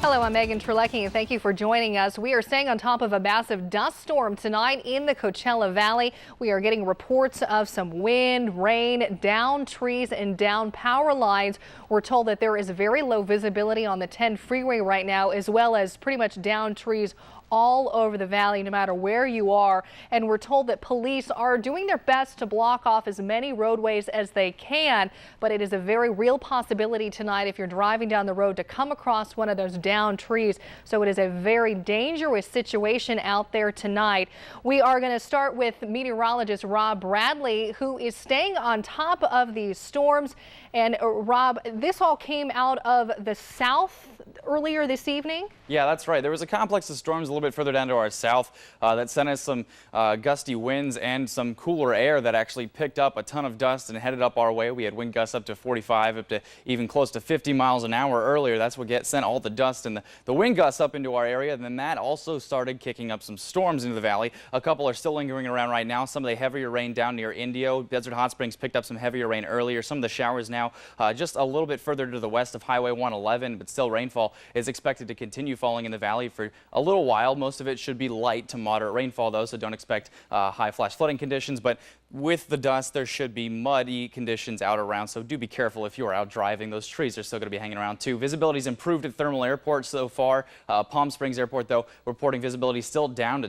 Hello, I'm Megan Trelecki, and thank you for joining us. We are staying on top of a massive dust storm tonight in the Coachella Valley. We are getting reports of some wind, rain, down trees and down power lines. We're told that there is very low visibility on the 10 freeway right now, as well as pretty much down trees all over the valley, no matter where you are. And we're told that police are doing their best to block off as many roadways as they can. But it is a very real possibility tonight if you're driving down the road to come across one of those down trees. So it is a very dangerous situation out there tonight. We are going to start with meteorologist Rob Bradley, who is staying on top of these storms. And Rob, this all came out of the south earlier this evening? Yeah, that's right. There was a complex of storms a little bit further down to our south that sent us some gusty winds and some cooler air that actually picked up a ton of dust and headed up our way. We had wind gusts up to 45, up to even close to 50 miles an hour earlier. That's what sent all the dust and the wind gusts up into our area. And then that also started kicking up some storms into the valley. A couple are still lingering around right now. Some of the heavier rain down near Indio. Desert Hot Springs picked up some heavier rain earlier. Some of the showers now just a little bit further to the west of Highway 111, but still rainfall is expected to continue falling in the valley for a little while. Most of it should be light to moderate rainfall, though, so don't expect high flash flooding conditions. But with the dust, there should be muddy conditions out around, so do be careful if you are out driving. Those trees are still going to be hanging around, too. Visibility's improved at Thermal Airport so far. Palm Springs Airport, though, reporting visibility still down to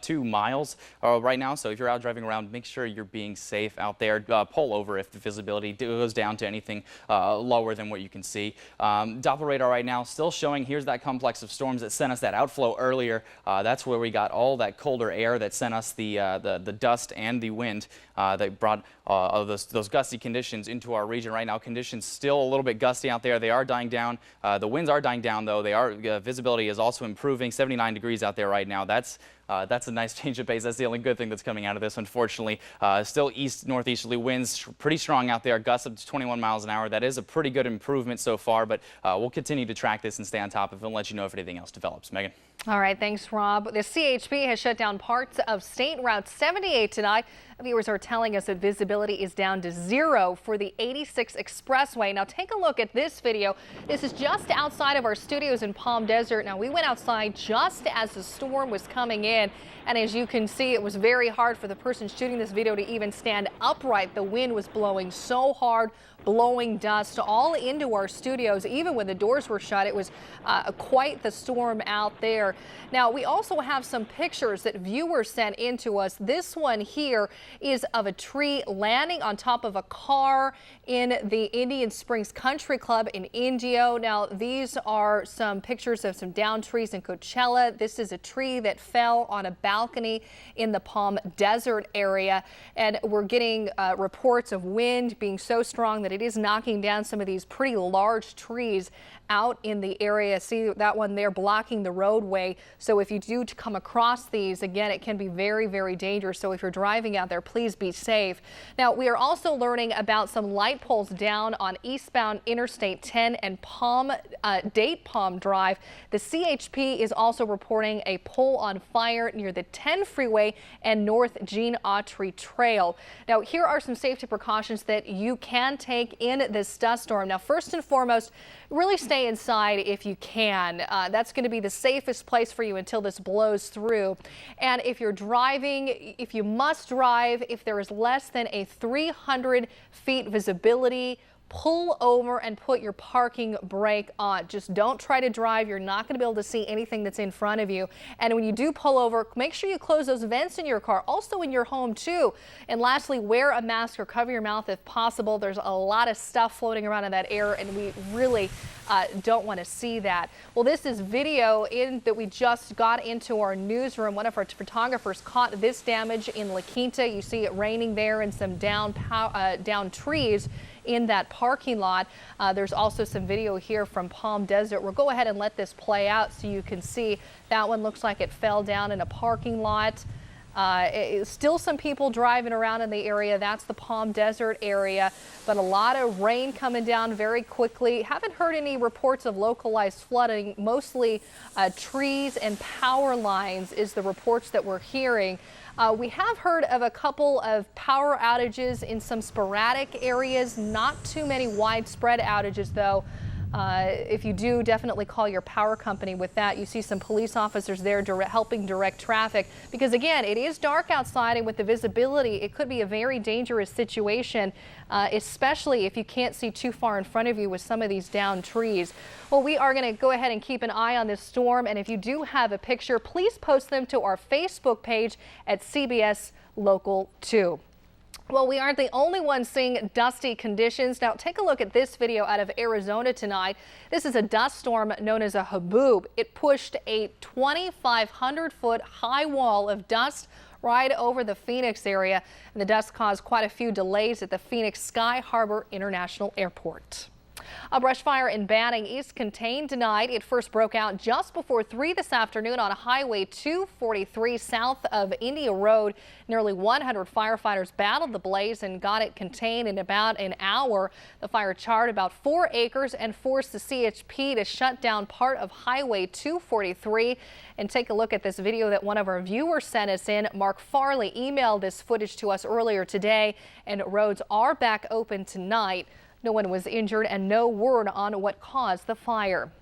2 miles right now. So if you're out driving around, make sure you're being safe out there. Pull over if the visibility goes down to anything lower than what you can see. Doppler radar right now still showing, here's that complex of storms that sent us that outflow earlier. That's where we got all that colder air that sent us the dust and the wind that brought those gusty conditions into our region. Right now, conditions still a little bit gusty out there. They are dying down. The winds are dying down, though. Visibility is also improving. 79 degrees out there right now. That's a nice change of pace. That's the only good thing that's coming out of this, unfortunately. Still northeasterly winds, pretty strong out there, gusts up to 21 miles an hour. That is a pretty good improvement so far, but we'll continue to track this and stay on top of it and let you know if anything else develops. Megan. All right, thanks, Rob. The CHP has shut down parts of State Route 78 tonight. Viewers are telling us that visibility is down to 0 for the 86 Expressway. Now, take a look at this video. This is just outside of our studios in Palm Desert. Now, we went outside just as the storm was coming in, and as you can see, it was very hard for the person shooting this video to even stand upright. The wind was blowing so hard, blowing dust all into our studios. Even when the doors were shut, it was quite the storm out there. Now, we also have some pictures that viewers sent in to us. This one here is of a tree landing on top of a car in the Indian Springs Country Club in Indio. Now, these are some pictures of some down trees in Coachella. This is a tree that fell on a balcony in the Palm Desert area, and we're getting reports of wind being so strong that it is knocking down some of these pretty large trees out in the area. See that one there blocking the roadway. So if you do come across these, again, it can be very, very dangerous. So if you're driving out there, please be safe. Now, we are also learning about some light poles down on eastbound Interstate 10 and Date Palm Drive. The CHP is also reporting a pole on fire near the 10 freeway and North Gene Autry Trail. Now, here are some safety precautions that you can take in this dust storm. Now, first and foremost, really stay inside if you can. That's going to be the safest place for you until this blows through. And if you're driving, if you must drive, if there is less than a 300 feet visibility, pull over and put your parking brake on. Just don't try to drive. You're not going to be able to see anything that's in front of you. And when you do pull over, make sure you close those vents in your car, also in your home too. And lastly, wear a mask or cover your mouth if possible. There's a lot of stuff floating around in that air, and we really don't want to see that. Well, this is video that we just got into our newsroom. One of our photographers caught this damage in La Quinta. You see it raining there and some down trees in that parking lot. There's also some video here from Palm Desert. We'll go ahead and let this play out so you can see. That one looks like it fell down in a parking lot. Still some people driving around in the area. That's the Palm Desert area, but a lot of rain coming down very quickly. Haven't heard any reports of localized flooding. Mostly trees and power lines is the reports that we're hearing. We have heard of a couple of power outages in some sporadic areas, not too many widespread outages though. If you do, definitely call your power company with that. You see some police officers there helping direct traffic because, again, it is dark outside, and with the visibility, it could be a very dangerous situation, especially if you can't see too far in front of you with some of these downed trees. Well, we are going to go ahead and keep an eye on this storm, and if you do have a picture, please post them to our Facebook page at CBS Local 2. Well, we aren't the only ones seeing dusty conditions. Now, take a look at this video out of Arizona tonight. This is a dust storm known as a haboob. It pushed a 2,500-foot high wall of dust right over the Phoenix area. And the dust caused quite a few delays at the Phoenix Sky Harbor International Airport. A brush fire in Banning is contained tonight. It first broke out just before 3 this afternoon on Highway 243 south of India Road. Nearly 100 firefighters battled the blaze and got it contained in about an hour. The fire charred about 4 acres and forced the CHP to shut down part of Highway 243. And take a look at this video that one of our viewers sent us in. Mark Farley emailed this footage to us earlier today, and roads are back open tonight. No one was injured and no word on what caused the fire.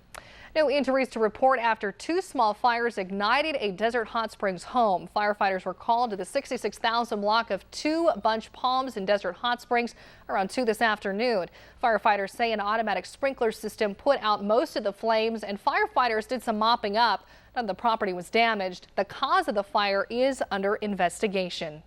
No injuries to report after 2 small fires ignited a Desert Hot Springs home. Firefighters were called to the 66,000 block of 2 Bunch Palms in Desert Hot Springs around 2 this afternoon. Firefighters say an automatic sprinkler system put out most of the flames, and firefighters did some mopping up. None of the property was damaged. The cause of the fire is under investigation.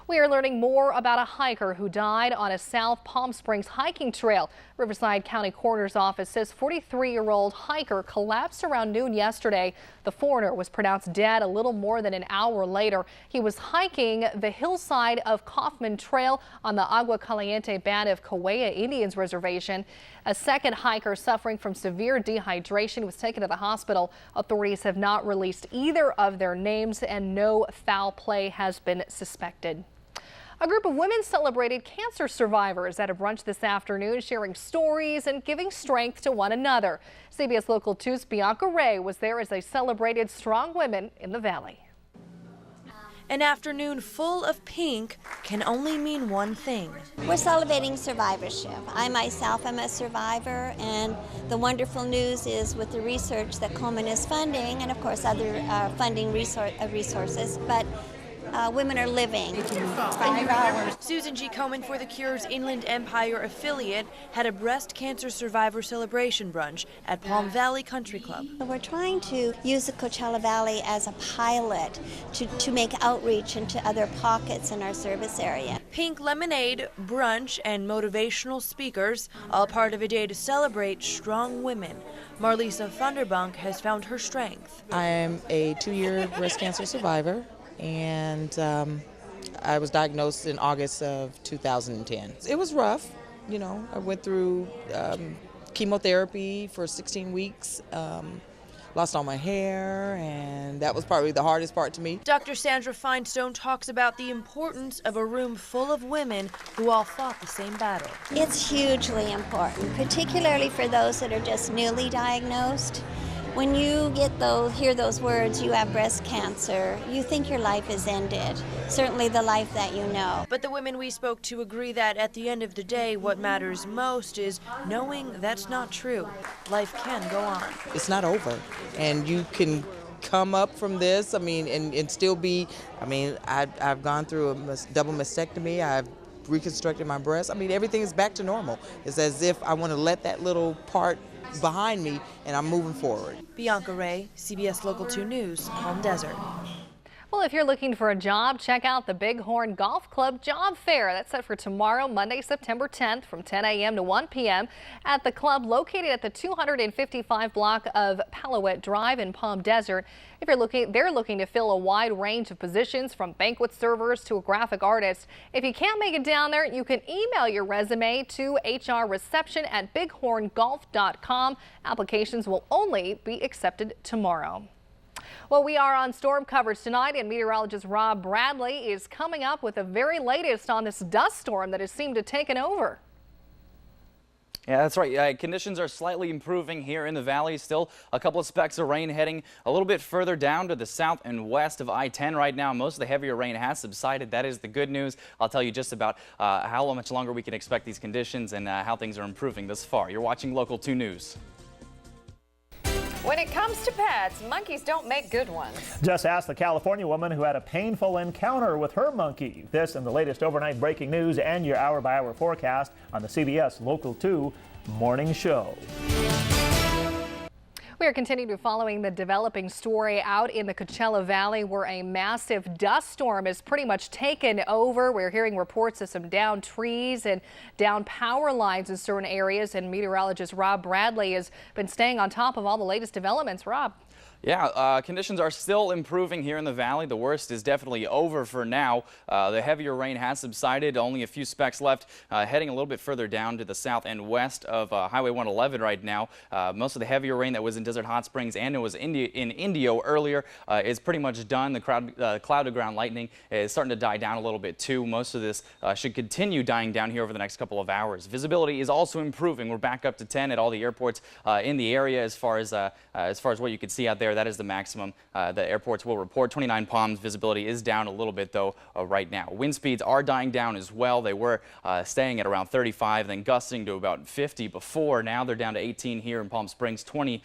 We are learning more about a hiker who died on a South Palm Springs hiking trail. Riverside County Coroner's Office says 43-year-old hiker collapsed around noon yesterday. The foreigner was pronounced dead a little more than an hour later. He was hiking the hillside of Kaufman Trail on the Agua Caliente Band of Cahuilla Indians Reservation. A second hiker suffering from severe dehydration was taken to the hospital. Authorities have not released either of their names, and no foul play has been suspected. A group of women celebrated cancer survivors at a brunch this afternoon, sharing stories and giving strength to one another. CBS Local 2's Bianca Ray was there as they celebrated strong women in the Valley. An afternoon full of pink can only mean one thing. We're celebrating survivorship. I myself am a survivor, and the wonderful news is with the research that Komen is funding, and of course other funding resources, but women are living. 5 hours. Susan G. Komen for the Cure's Inland Empire affiliate had a breast cancer survivor celebration brunch at Palm Valley Country Club. We're trying to use the Coachella Valley as a pilot to make outreach into other pockets in our service area. Pink lemonade, brunch, and motivational speakers, all part of a day to celebrate strong women. Marlisa Thunderbunk has found her strength. I am a 2-year breast cancer survivor, and I was diagnosed in August of 2010. It was rough, you know. I went through chemotherapy for 16 weeks, lost all my hair, and that was probably the hardest part to me. Dr. Sandra Feinstone talks about the importance of a room full of women who all fought the same battle. It's hugely important, particularly for those that are just newly diagnosed. When you hear those words, you have breast cancer, you think your life is ended, certainly the life that you know. But the women we spoke to agree that at the end of the day, what matters most is knowing that's not true. Life can go on. It's not over, and you can come up from this, and still be, I've gone through a double mastectomy, I've reconstructed my breast. Everything is back to normal. It's as if I want to let that little part behind me, and I'm moving forward. Bianca Ray, CBS Local 2 News, Palm Desert. Well, if you're looking for a job, check out the Bighorn Golf Club Job Fair. That's set for tomorrow, Monday, September 10th from 10 a.m. to 1 p.m. at the club located at the 255 block of Palouette Drive in Palm Desert. If they're looking to fill a wide range of positions from banquet servers to a graphic artist. If you can't make it down there, you can email your resume to hrreception@bighorngolf.com. Applications will only be accepted tomorrow. Well, we are on storm coverage tonight, and meteorologist Rob Bradley is coming up with the very latest on this dust storm that has seemed to have taken over. Yeah, that's right. Conditions are slightly improving here in the valley. Still a couple of specks of rain heading a little bit further down to the south and west of I-10 right now. Most of the heavier rain has subsided. That is the good news. I'll tell you just about how much longer we can expect these conditions and how things are improving thus far. You're watching Local 2 News. When it comes to pets, monkeys don't make good ones. Just ask the California woman who had a painful encounter with her monkey. This and the latest overnight breaking news and your hour-by-hour forecast on the CBS Local 2 Morning Show. We are continuing to following the developing story out in the Coachella Valley where a massive dust storm has pretty much taken over. We're hearing reports of some downed trees and downed power lines in certain areas, and meteorologist Rob Bradley has been staying on top of all the latest developments. Rob. Yeah, conditions are still improving here in the valley. The worst is definitely over for now. The heavier rain has subsided. Only a few specks left, heading a little bit further down to the south and west of Highway 111 right now. Most of the heavier rain that was in Desert Hot Springs and it was in Indio earlier is pretty much done. The cloud-to-ground lightning is starting to die down a little bit too. Most of this should continue dying down here over the next couple of hours. Visibility is also improving. We're back up to 10 at all the airports in the area as far as what you can see out there. That is the maximum the airports will report. 29 Palms visibility is down a little bit though right now. Wind speeds are dying down as well. They were staying at around 35, then gusting to about 50 before. Now they're down to 18 here in Palm Springs, 20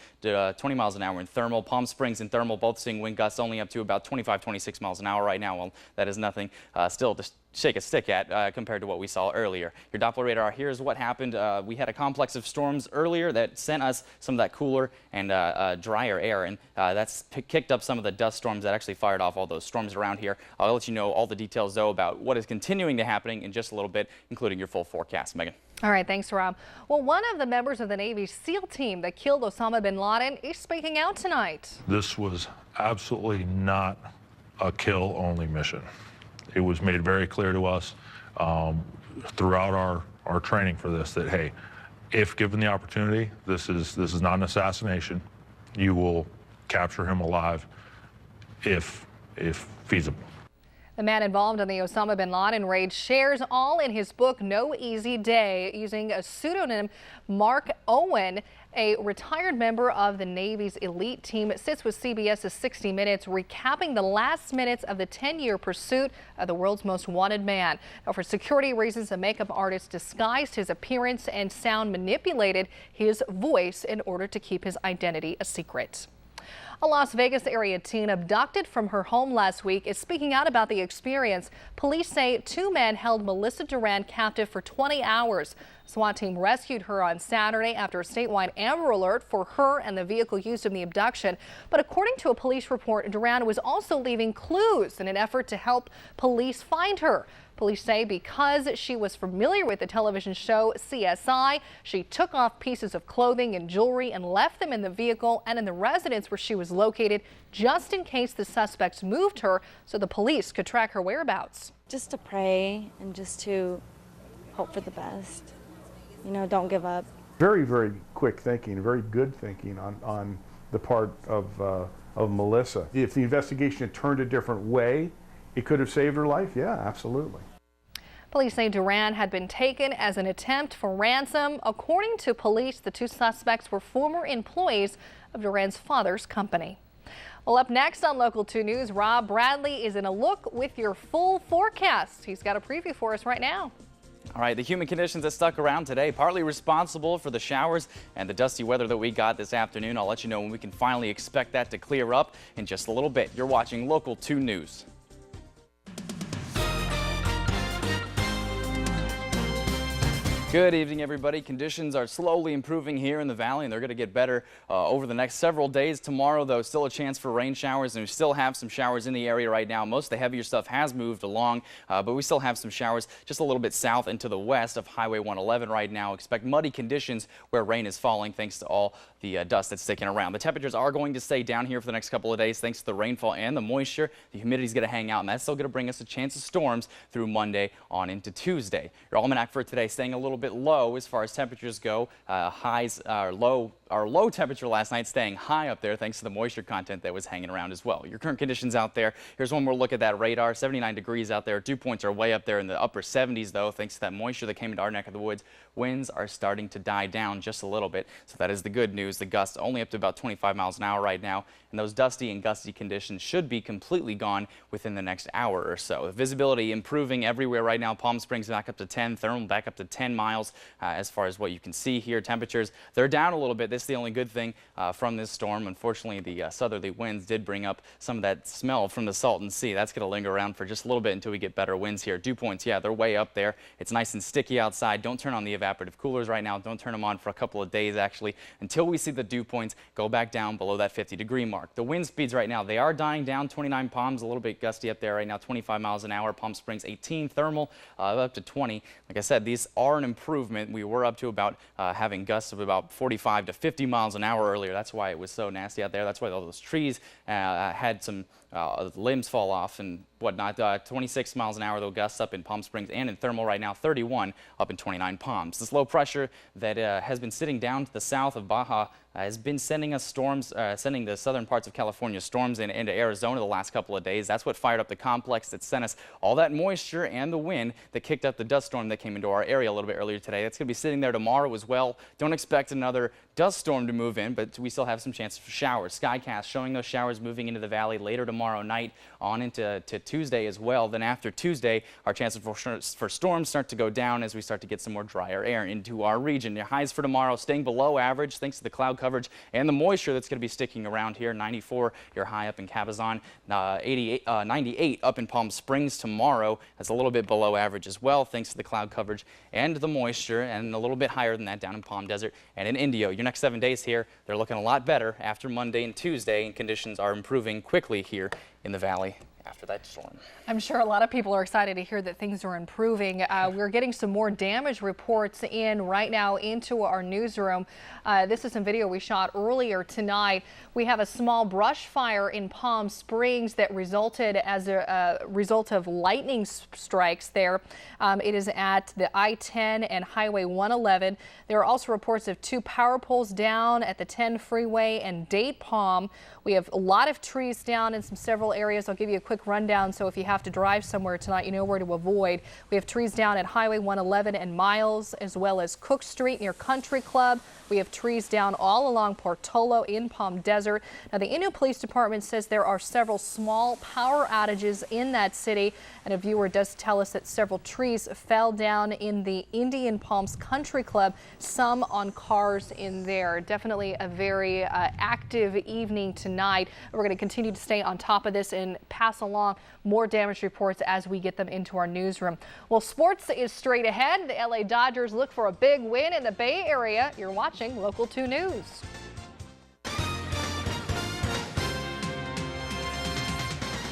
miles an hour in Thermal. Palm Springs and Thermal both seeing wind gusts only up to about 25, 26 miles an hour right now. Well, that is nothing still to shake a stick at compared to what we saw earlier. Your Doppler radar, here's what happened. We had a complex of storms earlier that sent us some of that cooler and drier air, and that's kicked up some of the dust storms that actually fired off all those storms around here. I'll let you know all the details, though, about what is continuing to happen in just a little bit, including your full forecast. Megan. All right, thanks, Rob. Well, one of the members of the Navy SEAL team that killed Osama bin Laden is speaking out tonight. This was absolutely not a kill-only mission. It was made very clear to us throughout our training for this that, hey, if given the opportunity, this is not an assassination. You will capture him alive if feasible. The man involved in the Osama bin Laden raid shares all in his book, No Easy Day, using a pseudonym. Mark Owen, a retired member of the Navy's elite team, sits with CBS's 60 Minutes, recapping the last minutes of the 10-year pursuit of the world's most wanted man. Now, for security reasons, the makeup artist disguised his appearance and sound, manipulated his voice in order to keep his identity a secret. A Las Vegas area teen abducted from her home last week is speaking out about the experience. Police say two men held Melissa Duran captive for 20 hours. SWAT team rescued her on Saturday after a statewide Amber Alert for her and the vehicle used in the abduction. But according to a police report, Duran was also leaving clues in an effort to help police find her. Police say because she was familiar with the television show CSI, she took off pieces of clothing and jewelry and left them in the vehicle and in the residence where she was located, just in case the suspects moved her so the police could track her whereabouts. Just to pray and just to hope for the best. You know, don't give up. Very, very quick thinking, very good thinking on the part of Melissa. If the investigation had turned a different way, it could have saved her life. Yeah, absolutely. Police say Duran had been taken as an attempt for ransom. According to police, the two suspects were former employees of Duran's father's company. Well, up next on Local 2 News, Rob Bradley is in a look with your full forecast. He's got a preview for us right now. All right, the humid conditions that stuck around today, partly responsible for the showers and the dusty weather that we got this afternoon. I'll let you know when we can finally expect that to clear up in just a little bit. You're watching Local 2 News. Good evening, everybody. Conditions are slowly improving here in the valley, and they're going to get better over the next several days. Tomorrow, though, still a chance for rain showers, and we still have some showers in the area right now. Most of the heavier stuff has moved along, but we still have some showers just a little bit south and to the west of Highway 111 right now. Expect muddy conditions where rain is falling thanks to all the dust that's sticking around. The temperatures are going to stay down here for the next couple of days thanks to the rainfall and the moisture. The humidity is going to hang out, and that's still going to bring us a chance of storms through Monday on into Tuesday. Your almanac for today staying a little bit bit low as far as temperatures go. Our low temperature last night staying high up there thanks to the moisture content that was hanging around as well. Your current conditions out there. Here's one more look at that radar. 79 degrees out there. Dew points are way up there in the upper 70s though, thanks to that moisture that came into our neck of the woods. Winds are starting to die down just a little bit, so that is the good news. The gusts only up to about 25 miles an hour right now, and those dusty and gusty conditions should be completely gone within the next hour or so. The visibility improving everywhere right now. Palm Springs back up to 10, thermal back up to 10 miles as far as what you can see here. Temperatures, they're down a little bit. This is the only good thing from this storm. Unfortunately, the southerly winds did bring up some of that smell from the Salton Sea. That's going to linger around for just a little bit until we get better winds here. Dew points, yeah, they're way up there. It's nice and sticky outside. Don't turn on the evaporative coolers right now. Don't turn them on for a couple of days, actually, until we see the dew points go back down below that 50-degree mark. The wind speeds right now, they are dying down. 29 Palms, a little bit gusty up there right now, 25 miles an hour. Palm Springs 18, thermal up to 20. Like I said, these are an improvement. We were up to about having gusts of about 45 to 50 miles an hour earlier. That's why it was so nasty out there. That's why all those trees had some limbs fall off and whatnot. 26 miles an hour though, gusts up in Palm Springs and in thermal right now, 31 up in 29 Palms. This low pressure that has been sitting down to the south of Baja has been sending us storms, sending the southern parts of California storms into Arizona the last couple of days. That's what fired up the complex that sent us all that moisture and the wind that kicked up the dust storm that came into our area a little bit earlier today. That's going to be sitting there tomorrow as well. Don't expect another dust storm to move in, but we still have some chances for showers. Skycast showing those showers moving into the valley later tomorrow night on into Tuesday as well. Then after Tuesday, our chances for storms start to go down as we start to get some more drier air into our region. Your highs for tomorrow staying below average thanks to the cloud coverage and the moisture that's going to be sticking around here. 94 your high up in Cabazon, 98 up in Palm Springs tomorrow. That's a little bit below average as well thanks to the cloud coverage and the moisture, and a little bit higher than that down in Palm Desert and in Indio. Your next 7 days here, they're looking a lot better after Monday and Tuesday, and conditions are improving quickly here in the valley after that storm. I'm sure a lot of people are excited to hear that things are improving. We're getting some more damage reports in right now into our newsroom. This is some video we shot earlier tonight. We have a small brush fire in Palm Springs that resulted as a result of lightning strikes there. It is at the I-10 and Highway 111. There are also reports of 2 power poles down at the 10 freeway and Date Palm. We have a lot of trees down in several areas. I'll give you a quick rundown, so if you have to drive somewhere tonight, you know where to avoid. We have trees down at Highway 111 and Miles, as well as Cook Street near Country Club. We have trees down all along Portola in Palm Desert. Now, the Inyo Police Department says there are several small power outages in that city, and a viewer does tell us that several trees fell down in the Indian Palms Country Club, some on cars in there. Definitely a very active evening tonight. We're going to continue to stay on top of this and pass along more damage reports as we get them into our newsroom. Well, sports is straight ahead. The LA Dodgers look for a big win in the Bay Area. You're watching Local 2 News.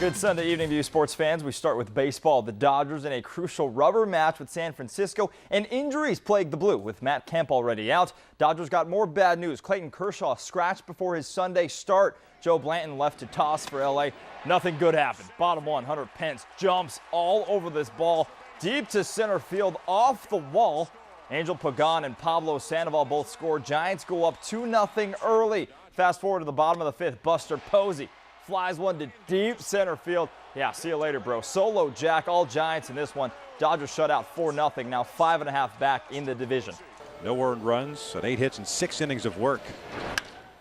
Good Sunday evening to you sports fans. We start with baseball. The Dodgers in a crucial rubber match with San Francisco, and injuries plague the Blue with Matt Kemp already out. Dodgers got more bad news. Clayton Kershaw scratched before his Sunday start. Joe Blanton left to toss for LA. Nothing good happened. Bottom one, Hunter Pence jumps all over this ball deep to center field off the wall. Angel Pagan and Pablo Sandoval both scored. Giants go up 2-0 early. Fast forward to the bottom of the 5th. Buster Posey flies one to deep center field. Yeah, see you later, bro. Solo jack, all Giants in this one. Dodgers shut out 4-0, now 5.5 back in the division. No earned runs, and 8 hits and 6 innings of work.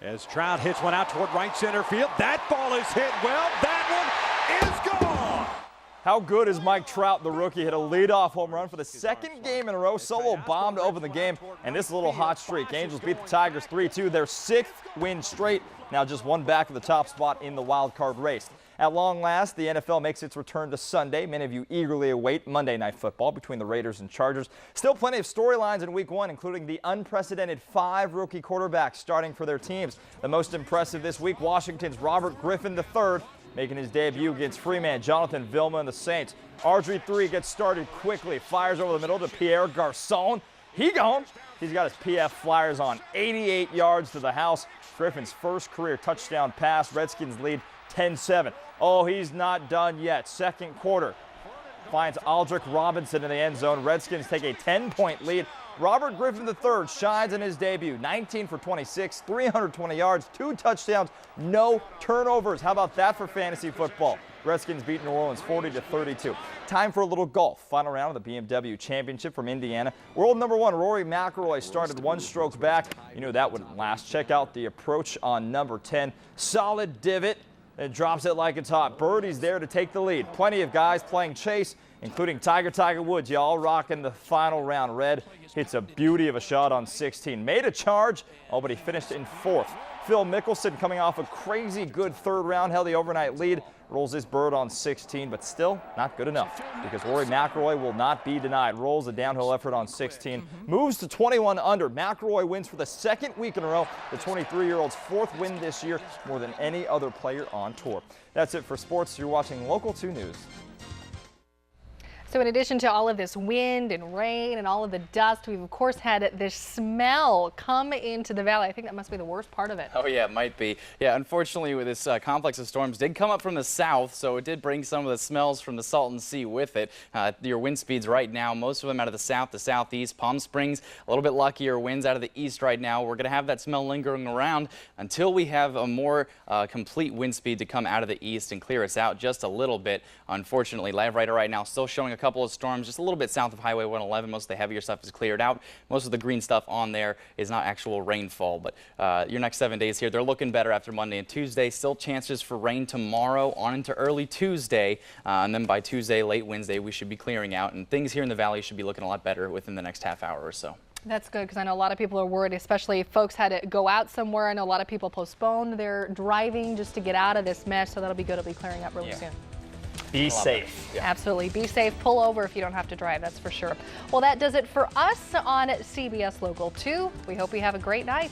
As Trout hits one out toward right center field. That ball is hit well. That one is gone. How good is Mike Trout, the rookie? Hit a leadoff home run for the 2nd game in a row. Solo bomb to open the game, and this little hot streak. Angels beat the Tigers 3-2, their 6th win straight. Now just one back of the top spot in the wild card race. At long last, the NFL makes its return to Sunday. Many of you eagerly await Monday Night Football between the Raiders and Chargers. Still plenty of storylines in Week 1, including the unprecedented 5 rookie quarterbacks starting for their teams. The most impressive this week, Washington's Robert Griffin III, making his debut against Freeman, Jonathan Vilma and the Saints. RG3 gets started quickly, fires over the middle to Pierre Garçon. He gone. He's got his PF Flyers on 88 yards to the house. Griffin's first career touchdown pass. Redskins lead 10-7. Oh, he's not done yet. Second quarter finds Aldrick Robinson in the end zone. Redskins take a 10-point lead. Robert Griffin III shines in his debut. 19 for 26, 320 yards, 2 touchdowns, no turnovers. How about that for fantasy football? Redskins beat New Orleans 40-32. Time for a little golf. Final round of the BMW Championship from Indiana. World number 1 Rory McIlroy started 1 stroke back. You knew that wouldn't last. Check out the approach on number 10. Solid divot. And drops it like it's hot. Birdie's there to take the lead. Plenty of guys playing chase, including Tiger Woods. Y'all rocking the final round. Red hits a beauty of a shot on 16. Made a charge, but he finished in 4th. Phil Mickelson, coming off a crazy good 3rd round, held the overnight lead. Rolls his bird on 16, but still not good enough because Rory McIlroy will not be denied. Rolls a downhill effort on 16, moves to 21 under. McIlroy wins for the 2nd week in a row. The 23-year-old's 4th win this year, more than any other player on tour. That's it for sports. You're watching Local 2 News. So in addition to all of this wind and rain and all of the dust, we've of course had this smell come into the valley. I think that must be the worst part of it. Oh yeah, it might be. Yeah, unfortunately with this complex of storms did come up from the south, so it did bring some of the smells from the Salton Sea with it. Your wind speeds right now, most of them out of the south to southeast. Palm Springs, a little bit luckier winds out of the east right now. We're going to have that smell lingering around until we have a more complete wind speed to come out of the east and clear us out just a little bit. Unfortunately, Live Radar right now still showing a couple of storms just a little bit south of Highway 111. Most of the heavier stuff is cleared out. Most of the green stuff on there is not actual rainfall, but your next 7 days here, they're looking better after Monday and Tuesday. Still chances for rain tomorrow on into early Tuesday, and then by Tuesday, late Wednesday, we should be clearing out, and things here in the valley should be looking a lot better within the next half hour or so. That's good because I know a lot of people are worried, especially if folks had to go out somewhere. I know a lot of people postponed their driving just to get out of this mess, so that'll be good. It'll be clearing up really soon. Be safe. Yeah. Absolutely. Be safe. Pull over if you don't have to drive. That's for sure. Well, that does it for us on CBS Local 2. We hope you have a great night.